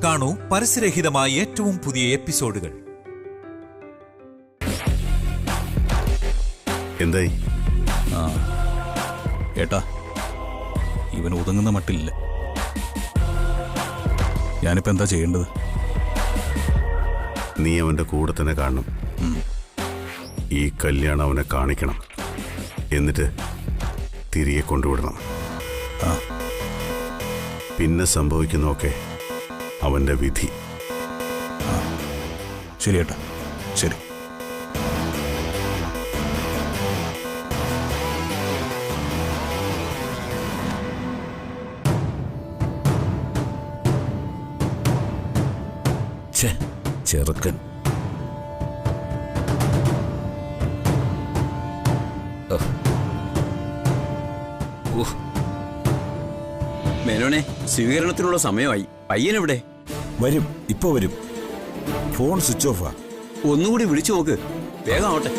കാണൂ പരസ്യരഹിതമായ ഏറ്റവും പുതിയ എപ്പിസോഡുകൾ. എന്തായി? ഏട്ടാ, ഇവൻ ഒതുങ്ങുന്ന മട്ടില്ല. ഞാനിപ്പോ എന്താ ചെയ്യേണ്ടത്? നീ അവന്റെ കൂടെ തന്നെ കാണണം. ഈ കല്യാണം അവനെ കാണിക്കണം. എന്നിട്ട് തിരികെ കൊണ്ടുവിടണം. പിന്നെ സംഭവിക്കുന്നതൊക്കെ അവന്റെ വിധി. ശരി ഏട്ടാ, ശരി. ചെറുക്കൻ മേനോനെ, സ്വീകരണത്തിനുള്ള സമയമായി. പയ്യനെവിടെ? വരും, ഇപ്പൊ വരും. ഫോൺ സ്വിച്ച് ഓഫാ. ഒന്നുകൂടി വിളിച്ചു നോക്ക്, വേഗം ആവട്ടെ.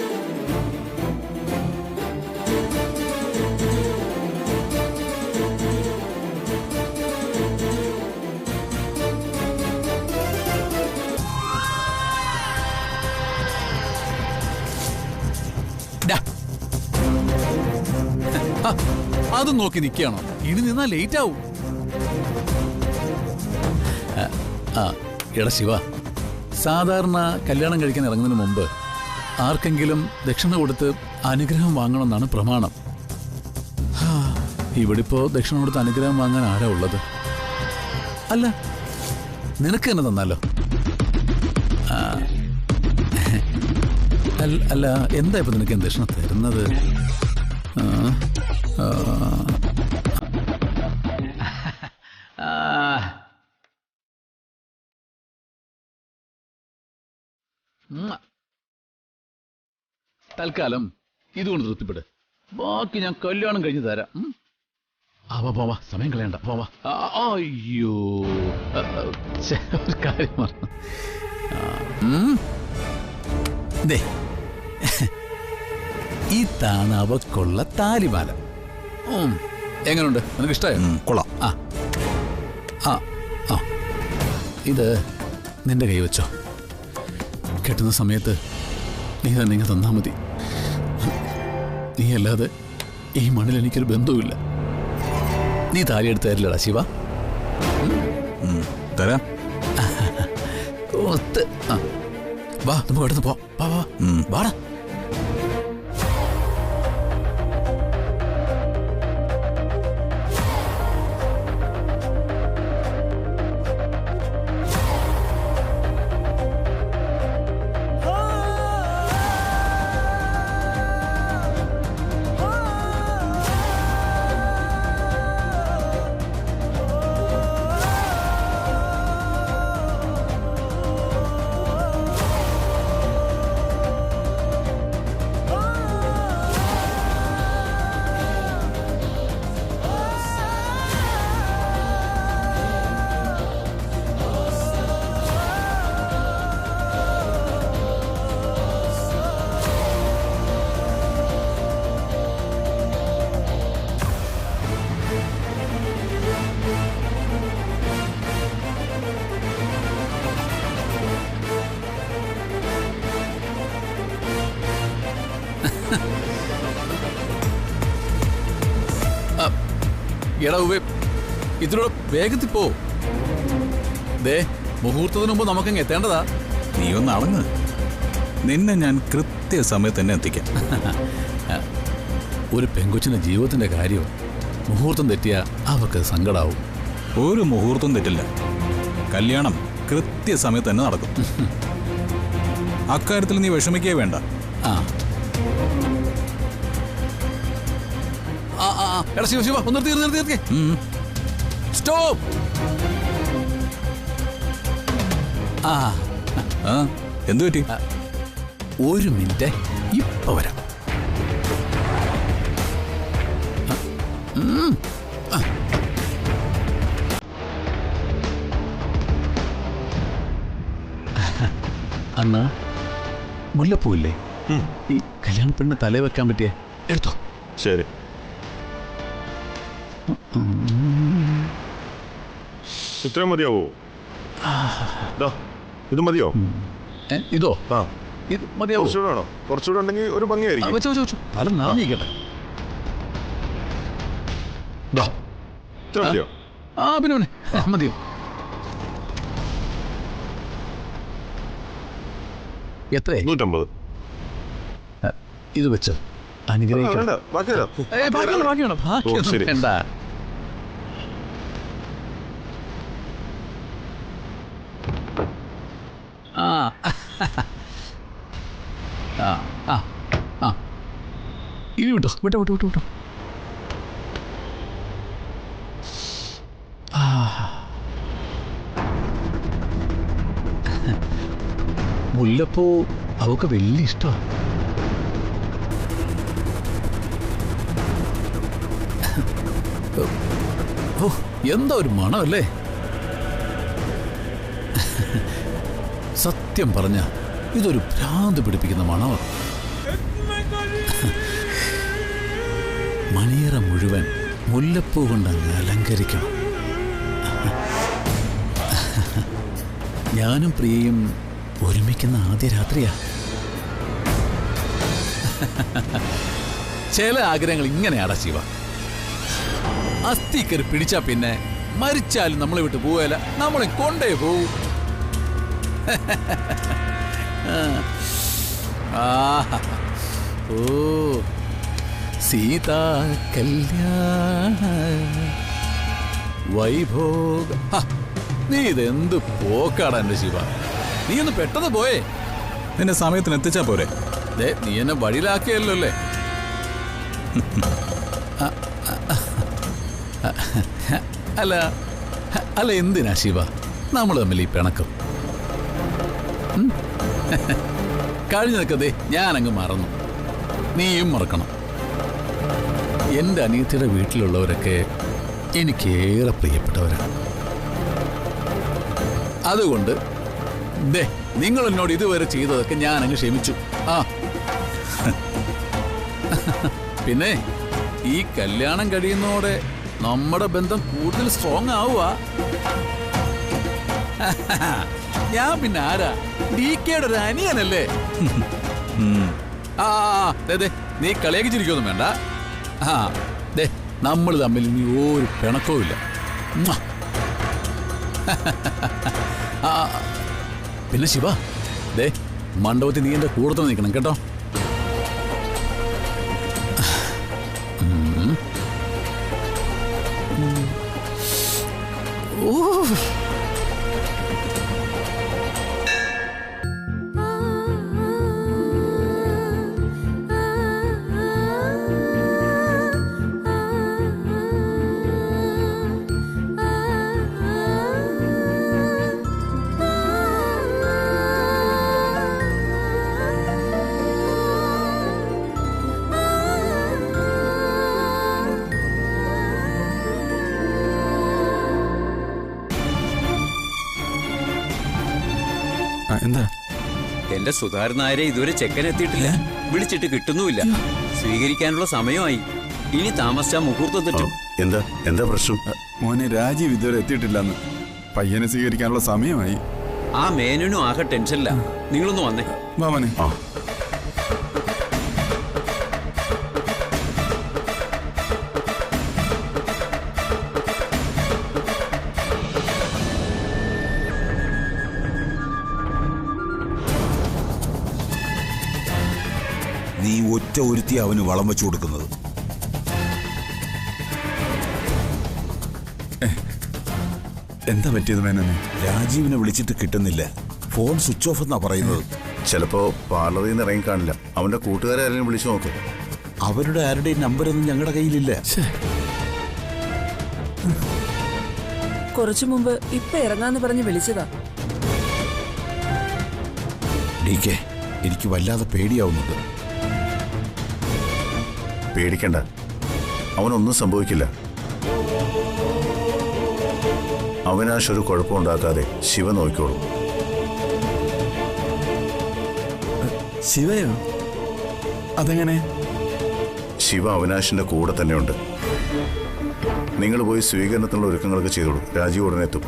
അത് നോക്കി നിൽക്കുകയാണോ? ഇനി നിന്നാ ലേറ്റ് ആവും. എടാ ശിവ, സാധാരണ കല്യാണം കഴിക്കാൻ ഇറങ്ങുന്നതിന് മുമ്പ് ആർക്കെങ്കിലും ദക്ഷിണ കൊടുത്ത് അനുഗ്രഹം വാങ്ങണമെന്നാണ് പ്രമാണം. ഇവിടിപ്പോ ദക്ഷിണ കൊടുത്ത് അനുഗ്രഹം വാങ്ങാൻ ആരാ ഉള്ളത്? അല്ല, നിനക്ക് തന്നെ തന്നാലോ? അല്ല, എന്താ ഇപ്പൊ നിനക്ക് ദക്ഷിണ തരുന്നത്? തൽക്കാലം ഇതുകൊണ്ട് തൃപ്തിപ്പെട്. ബാക്കി ഞാൻ കല്യാണം കഴിഞ്ഞ് തരാം. പോവാ, സമയം കളയണ്ട, പോവാ. അയ്യോ, ഒരു കാര്യം പറഞ്ഞു. ഇതാണ് അവക്കുള്ള താലിമാല. എങ്ങനെയുണ്ട്? നിനക്ക് ഇഷ്ടമായോ? കൊള്ളാം. ഇത് നിന്റെ കൈ വെച്ചോ. കെട്ടുന്ന സമയത്ത് നീ തന്നെ ഇങ്ങ് തന്നാ മതി. നീ അല്ലാതെ ഈ മണ്ണിൽ എനിക്കൊരു ബന്ധവുമില്ല. നീ താലി എടുത്ത് തരില്ലടാ ശിവ? തരാം. വാ, നമുക്ക് അടുത്ത് പോ. വാടാ. എടാ ഉവേ, ഇതിലൂടെ വേഗത്തിൽ പോ. ദേ, മുഹൂർത്തത്തിന് മുമ്പ് നമുക്കങ്ങ് എത്തേണ്ടതാ. നീ ഒന്ന് അളങ്ങ്. നിന്നെ ഞാൻ കൃത്യസമയത്ത് തന്നെ എത്തിക്കാം. ഒരു പെങ്കൊച്ചിന്റെ ജീവിതത്തിന്റെ കാര്യം മുഹൂർത്തം തെറ്റിയ അവർക്ക് സങ്കടാവും. ഒരു മുഹൂർത്തം തെറ്റില്ല. കല്യാണം കൃത്യസമയത്ത് തന്നെ നടക്കും. അക്കാര്യത്തിൽ നീ വിഷമിക്കേ വേണ്ട. എടാ ശിവ ശിവ, ഒന്ന് നിർത്തി. സ്റ്റോപ്പ്. എന്തു പറ്റി? ഒരു മിനിറ്റ്, ഇപ്പൊ വരാം. അണ്ണാ, മുല്ലപ്പൂല്ലേ? ഈ കല്യാണ പെണ്ണ് തലേ വെക്കാൻ പറ്റിയേ എടുത്തോ. ശരി. ഇത്രയും മതിയാവോ? ഇത് മതിയോ? ഇതോ? ആ, ഇത് മതിയാവോ? കുറച്ചുകൂടെ വേണോ? കുറച്ചുകൂടെ ഉണ്ടെങ്കിൽ ഒരു ഭംഗിയായിരിക്കും. വെച്ചോ തല നിറഞ്ഞിരിക്കട്ടെ. ഇത്ര മതിയോ? പിന്നെ മതിയോ? എത്ര? 150. ഇത് വെച്ചോ. അനുഗ്രഹിക്കണം. വേണ്ട, ബാക്കി തരാം. ശരി. വേണ്ട. ഇനി വിട്ടോ. മുല്ലപ്പൂ അവൾക്ക് വലിയ ഇഷ്ടമാണ്. ഓ, എന്താ ഒരു മണമല്ലേ! സത്യം പറഞ്ഞ ഇതൊരു ഭ്രാന്ത് പിടിപ്പിക്കുന്ന മണമാണ്. മണിയറ മുഴുവൻ മുല്ലപ്പൂ കൊണ്ടങ്ങ് അലങ്കരിക്കണം. ഞാനും പ്രിയയും ഒരുമിക്കുന്ന ആദ്യ രാത്രിയാ. ചില ആഗ്രഹങ്ങൾ ഇങ്ങനെയാടാ ശിവ. അസ്ഥിക്കര് പിടിച്ചാ പിന്നെ മരിച്ചാലും നമ്മളെ വിട്ട് പോവല്ല, നമ്മളെ കൊണ്ടേ പോവും. ഓ സീതാ കല്യാണ വൈഭോഗ. നീ ഇതെന്ത് പോക്കാടാ എന്റെ ശിവ! നീ ഒന്ന് പെട്ടെന്ന് പോയേ. നിന്റെ സമയത്തിന് എത്തിച്ചാ പോരെ? നീ എന്നെ വഴിയിലാക്കിയല്ലോ അല്ലേ? അല്ല എന്തിനാ ശിവ നമ്മൾ തമ്മിൽ ഈ പിണക്കം? കഴിഞ്ഞതൊക്കെ ഞാനങ്ങ് മറന്നു. നീയും മറക്കണം. എൻ്റെ അനിയത്തിയുടെ വീട്ടിലുള്ളവരൊക്കെ എനിക്കേറെ പ്രിയപ്പെട്ടവരാണ്. അതുകൊണ്ട് നിങ്ങൾ എന്നോട് ഇതുവരെ ചെയ്തതൊക്കെ ഞാനങ്ങ് ക്ഷമിച്ചു. പിന്നെ ഈ കല്യാണം കഴിയുന്നതോടെ നമ്മുടെ ബന്ധം കൂടുതൽ സ്ട്രോങ് ആവുക. ഞാൻ പിന്നെ ആരാ? DKയുടെ ഒരു അനിയനല്ലേ? നീ കളിയാക്കി ചിരിക്കൊന്നും വേണ്ട. നമ്മൾ തമ്മിൽ ഇനി ഒരു പിണക്കവും ഇല്ല. പിന്നെ ശിവ, മണ്ഡപത്തിൽ നീ എൻ്റെ കൂടെ തന്നെ നിൽക്കണം കേട്ടോ. എന്താ? എന്റെ സുധാകരൻ നായരെ ഇതുവരെ ചെക്കൻ എത്തിയിട്ടില്ല. വിളിച്ചിട്ട് കിട്ടുന്നുമില്ല. സ്വീകരിക്കാനുള്ള സമയമായി. ഇനി താമസിച്ചാൽ മുഹൂർത്തം തെറ്റും. എന്താ പ്രശ്നം? മോനെ, രാജീവ് ഇതുവരെ എത്തിയിട്ടില്ലെന്ന്. പയ്യനെ സ്വീകരിക്കാനുള്ള സമയമായി. ആ മേനനും ആകെ ടെൻഷനില്ല. നിങ്ങളൊന്ന് വന്നേ. മോനെ. നീ ഒറ്റ ഒരുത്തി അവന് വളം വെച്ചു കൊടുക്കുന്നത്. എന്താ പറ്റിയത് മേനോനെ? രാജീവിനെ വിളിച്ചിട്ട് കിട്ടുന്നില്ല. ഫോൺ സ്വിച്ച് ഓഫ് എന്നാ പറയുന്നത്. ചിലപ്പോ പാർലറിൽ നിന്ന് ഇറങ്ങി കാണില്ല. അവന്റെ കൂട്ടുകാരെ ആരെങ്കിലും വിളിച്ചു നോക്ക്. അവരുടെ ആരുടെയും നമ്പരൊന്നും ഞങ്ങളുടെ കയ്യിലില്ല. കുറച്ചു മുമ്പ് ഇപ്പൊ ഇറങ്ങാന്ന് പറഞ്ഞ് വിളിച്ചതാ. DK, എനിക്ക് വല്ലാതെ പേടിയാവുന്നുണ്ട്. പേടിക്കണ്ട, അവനൊന്നും സംഭവിക്കില്ല. അവിനാശ് ഒരു കുഴപ്പമുണ്ടാക്കാതെ ശിവ നോക്കിക്കോളും. ശിവയോ? അതെങ്ങനെ? ശിവ അവിനാശിന്റെ കൂടെ തന്നെയുണ്ട്. നിങ്ങൾ പോയി സ്വീകരണത്തിനുള്ള ഒരുക്കങ്ങളൊക്കെ ചെയ്തോളൂ. രാജീവ് ഉടനെ എത്തും.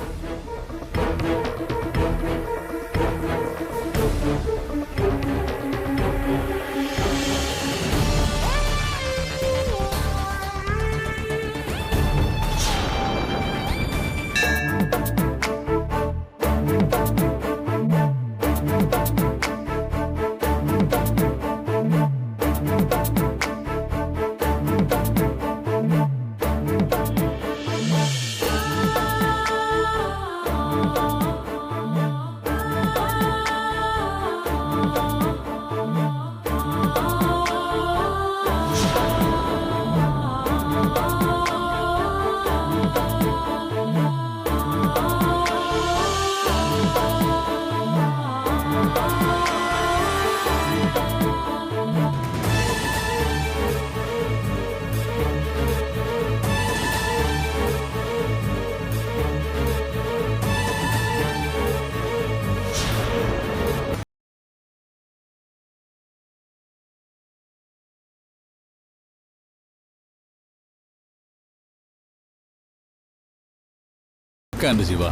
നോക്കാം എന്റെ ശിവ.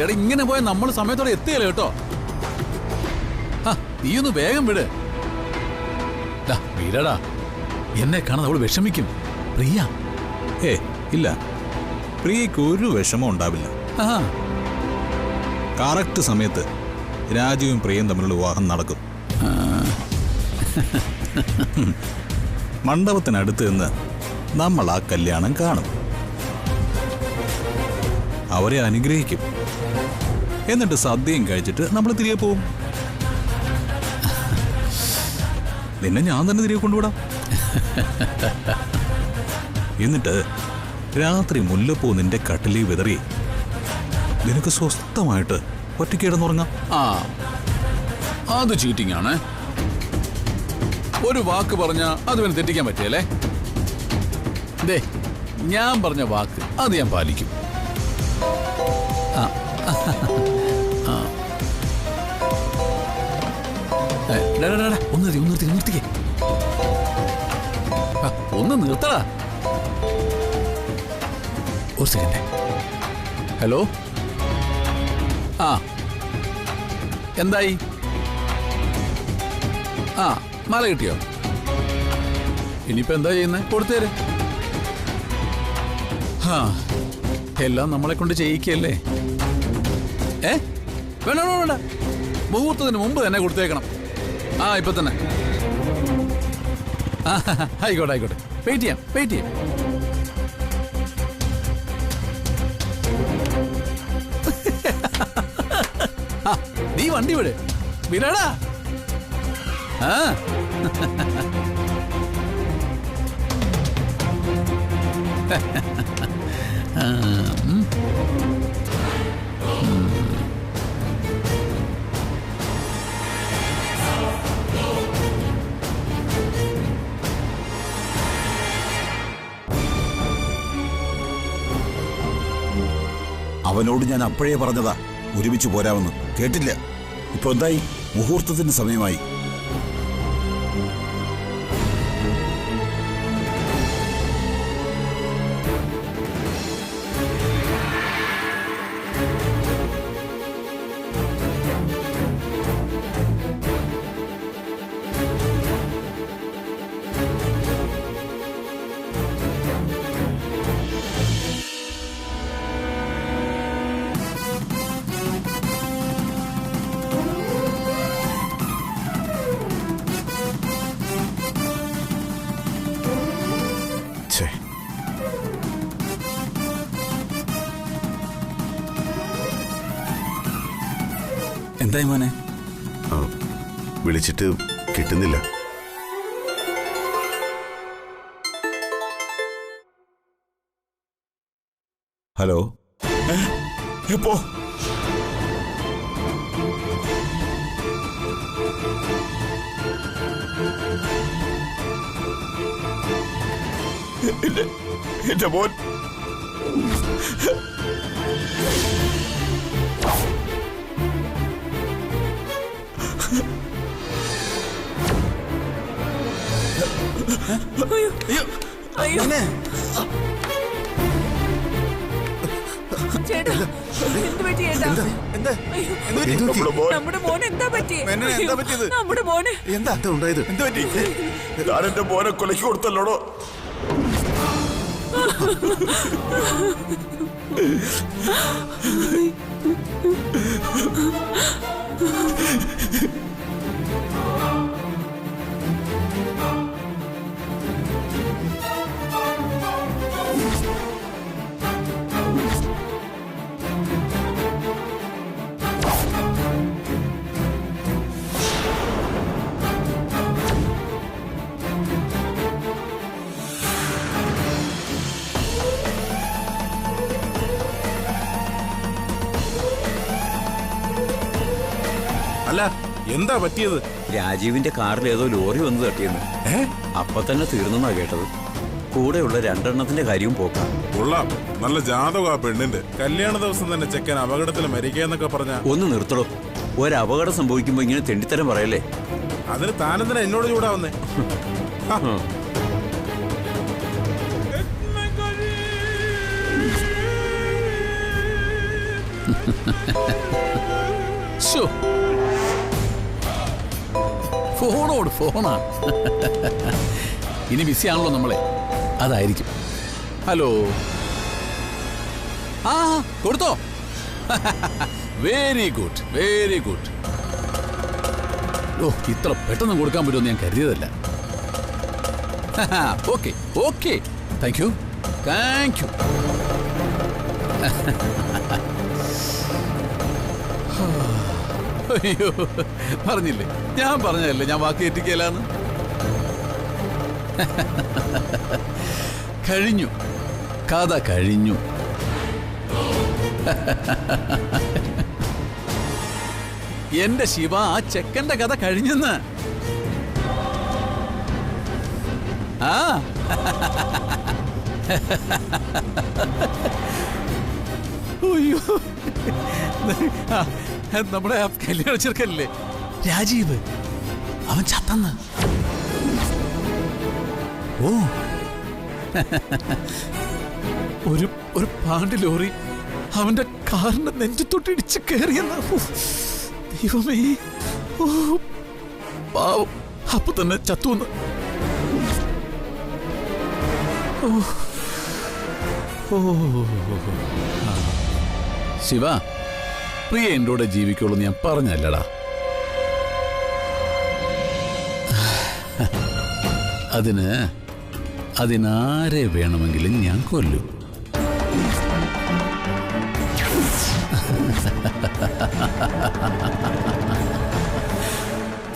എടാ ഇങ്ങനെ പോയാൽ നമ്മൾ സമയത്തോടെ എത്തിയല്ലേ കേട്ടോ. നീയൊന്ന് വേഗം വിട്. വീരടാ, എന്നെ കാണാൻ അവള് വിഷമിക്കും. പ്രിയ ഇല്ല, പ്രിയക്ക് ഒരു വിഷമം ഉണ്ടാവില്ല. കറക്റ്റ് സമയത്ത് രാജുവും പ്രിയയും തമ്മിലുള്ള വിവാഹം നടക്കും. മണ്ഡപത്തിനടുത്ത് നിന്ന് നമ്മൾ ആ കല്യാണം കാണും, അവരെ അനുഗ്രഹിക്കും, എന്നിട്ട് സദ്യയും കഴിച്ചിട്ട് നമ്മൾ തിരികെ പോവും. നിന്നെ ഞാൻ തന്നെ തിരികെ കൊണ്ടുവിടാം. എന്നിട്ട് രാത്രി മുല്ലപ്പൂ നിന്റെ കട്ടിലിൽ വിതറി നിനക്ക് സ്വസ്ഥമായിട്ട് ഒറ്റയ്ക്ക് കിടന്നുറങ്ങാം. അത് ചീറ്റിംഗ് ആണ്. ഒരു വാക്ക് പറഞ്ഞ അത് പിന്നെ തെറ്റിക്കാൻ പറ്റിയല്ലേ? ദേ, ഞാൻ പറഞ്ഞ വാക്ക് അത് ഞാൻ പാലിക്കും. നിർത്തിക്കേ, ഒന്ന് നിർത്തടാ. ഒരു സെക്കൻഡ്. ഹലോ, എന്തായി? മാല കിട്ടിയോ? ഇനിയിപ്പോ എന്താ ചെയ്യുന്നത്? കൊടുത്തേര്. എല്ലാം നമ്മളെ കൊണ്ട് ചെയ്യിക്കല്ലേ? വേണ്ട വേണ്ട, മുഹൂർത്തത്തിന് മുമ്പ് തന്നെ കൊടുത്തേക്കണം. ഇപ്പൊ തന്നെ. ആയിക്കോട്ടെ ആയിക്കോട്ടെ, വെയിറ്റ് ചെയ്യാം. നീ വണ്ടി വിട്, വിടാടാ. അവനോട് ഞാൻ അപ്പോഴേ പറഞ്ഞതാ ഒരുമിച്ച് പോരാമെന്ന്. കേട്ടില്ല. ഇപ്പൊ എന്തായി? മുഹൂർത്തത്തിന് സമയമായി. എന്തായി മോനെ? വിളിച്ചിട്ട് കിട്ടുന്നില്ല. ഹലോ, എപ്പോ? എന്റെ മോൻ നമ്മുടെ മോനെ എന്താ പറ്റിയത്? എന്താ ഉണ്ടായത്? എന്താ പറ്റി? ഞാൻ എന്റെ മോനെ കൊലയ്ക്ക് കൊടുത്തല്ലോടോ. അല്ല, എന്താ പറ്റിയത്? രാജീവിന്റെ കാറിൽ ഏതോ ലോറി വന്ന് തട്ടിയെന്ന്. അപ്പൊ തന്നെ തീർന്നെന്നാ കേട്ടത്. കൂടെയുള്ള രണ്ടെണ്ണത്തിന്റെ കാര്യവും പോക്കാം. കൊള്ളാം, നല്ല ജാതക പെണ്ണിന്റെ. കല്യാണ ദിവസം തന്നെ ചെക്കൻ അപകടത്തിൽ മരിക്കാന്നൊക്കെ പറഞ്ഞ. ഒന്ന് നിർത്തടോ. ഒരപകടം സംഭവിക്കുമ്പോ ഇങ്ങനെ തെണ്ടിത്തരം പറയല്ലേ? അതിന് താനെന്തിനാ എന്നോട് ചൂടാവുന്നേ? ഫോണോട് ഫോണാ. ഇനി ബിസിയാണല്ലോ നമ്മളെ, അതായിരിക്കും. ഹലോ, ആ കൊടുത്തോ? Very good, very good. ഓ, ഇത്ര പെട്ടെന്ന് കൊടുക്കാൻ പറ്റുമെന്ന് ഞാൻ കരുതിയതല്ല. Okay okay, thank you thank you. അയ്യോ, പറഞ്ഞില്ലേ, ഞാൻ പറഞ്ഞതല്ലേ ഞാൻ വാക്ക് തെറ്റിക്കലാന്ന്. കഴിഞ്ഞു, കഥ കഴിഞ്ഞു. എന്റെ ശിവ, ആ ചെക്കന്റെ കഥ കഴിഞ്ഞെന്ന്. ആ അയ്യോ, നമ്മുടെ കല്യാണ ചെറുക്കല്ലേ രാജീവ്, അവൻ ചത്തന്ന്. ഓ, ഒരു പാണ്ടി ലോറി അവന്റെ കാറിന്റെ നെഞ്ചത്തൊട്ടിടിച്ച് കയറിയെന്ന്. ദൈവമേ, ഓ പാവം, അപ്പൊ തന്നെ ചത്തുവന്ന്. ശിവ, പ്രിയ എൻ്റെ കൂടെ ജീവിക്കുള്ളൂ ഞാൻ പറഞ്ഞല്ലടാ. അതിനാരെ വേണമെങ്കിലും ഞാൻ കൊല്ലും.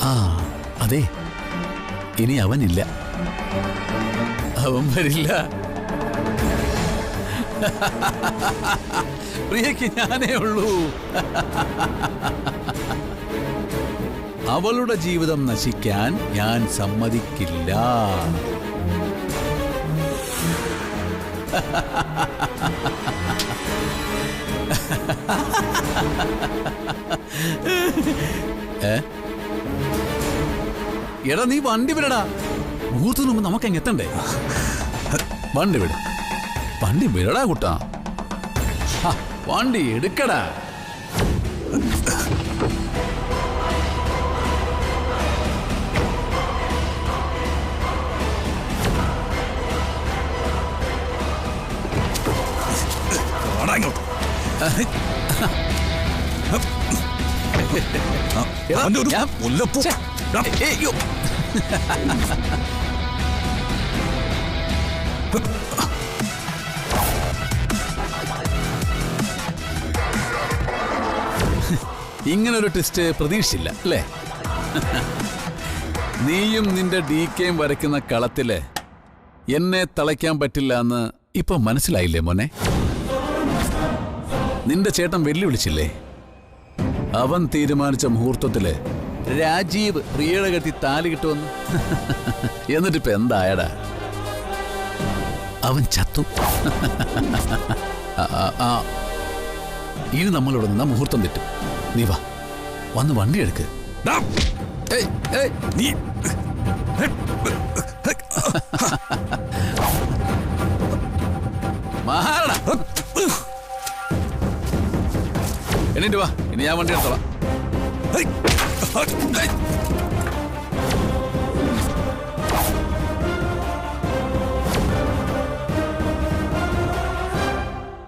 ആ അതെ, ഇനി അവനില്ല, അവൻ വരില്ല. പ്രിയക്ക് ഞാനേ ഉള്ളൂ. അവളുടെ ജീവിതം നശിക്കാൻ ഞാൻ സമ്മതിക്കില്ല. എടാ, നീ വണ്ടി വിടടാ. മുഹൂർത്തത്തിന് മുമ്പ് നമുക്കെങ്ങ് എത്തണ്ടേ? വണ്ടി വിട, വണ്ടി വിടടാ കുട്ടാ. വണ്ടി എടുക്കടാ. ഇങ്ങനൊരു ട്വിസ്റ്റ് പ്രതീക്ഷിച്ചില്ല അല്ലേ? നീയും നിന്റെ DKയും വരയ്ക്കുന്ന കളത്തില് എന്നെ തളയ്ക്കാൻ പറ്റില്ല എന്ന് ഇപ്പൊ മനസ്സിലായില്ലേ മോനെ? നിന്റെ ചേട്ടൻ വെല്ലുവിളിച്ചില്ലേ? അവൻ തീരുമാനിച്ച മുഹൂർത്തത്തില് രാജീവ് പ്രിയയുടെ കെട്ടി താലി കിട്ടുമെന്ന്. എന്നിട്ടിപ്പോ എന്തായടാ? അവൻ ചത്തു. ഇനി നമ്മളിവിടെ നിന്നാ മുഹൂർത്തം തെറ്റും. നീ വാ, വന്ന് വണ്ടി എടുക്ക്. നീ മാറടാ. എണീറ്റ് വാ, ഇനി ഞാൻ വണ്ടി എടുത്തോളാം.